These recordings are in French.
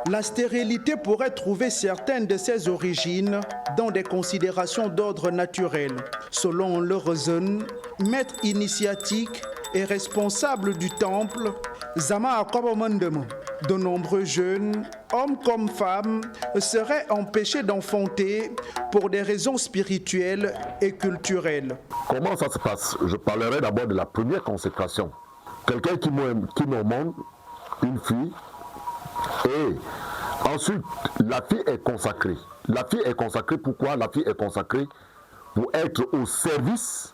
La stérilité pourrait trouver certaines de ses origines dans des considérations d'ordre naturel. Selon le Reuzen, maître initiatique et responsable du temple, Zama Akobomandemo, de nombreux jeunes, hommes comme femmes, seraient empêchés d'enfanter pour des raisons spirituelles et culturelles. Comment ça se passe? Je parlerai d'abord de la première consécration. Quelqu'un qui met au monde une fille et ensuite la fille est consacrée. La fille est consacrée pourquoi? La fille est consacrée pour être au service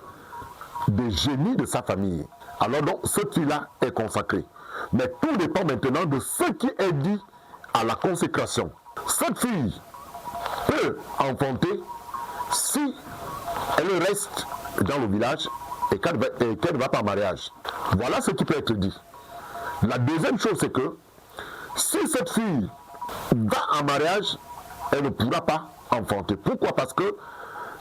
des génies de sa famille. Alors donc cette fille-là est consacrée. Mais tout dépend maintenant de ce qui est dit à la consécration. Cette fille peut enfanter si elle reste dans le village et qu'elle ne va pas en mariage. Voilà ce qui peut être dit. La deuxième chose, c'est que si cette fille va en mariage, elle ne pourra pas enfanter. Pourquoi? Parce que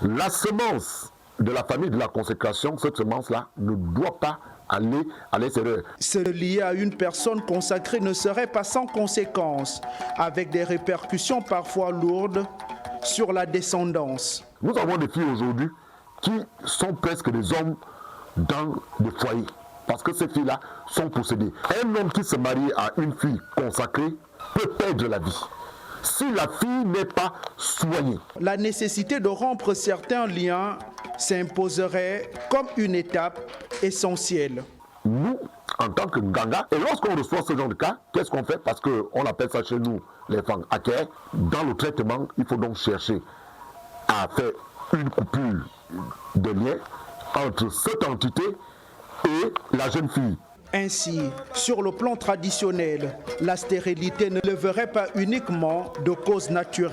la semence de la famille de la consécration, cette semence-là, ne doit pas aller à l'extérieur. Se lier à une personne consacrée ne serait pas sans conséquences, avec des répercussions parfois lourdes sur la descendance. Nous avons des filles aujourd'hui qui sont presque des hommes dans des foyers, parce que ces filles-là sont possédées. Un homme qui se marie à une fille consacrée peut perdre la vie si la fille n'est pas soignée. La nécessité de rompre certains liens s'imposerait comme une étape essentielle. Nous, en tant que Nganga, et lorsqu'on reçoit ce genre de cas, qu'est-ce qu'on fait? Parce qu'on appelle ça chez nous les femmes hackers. Dans le traitement, il faut donc chercher à faire une coupure de lien entre cette entité et la jeune fille. Ainsi, sur le plan traditionnel, la stérilité ne leverait pas uniquement de causes naturelles.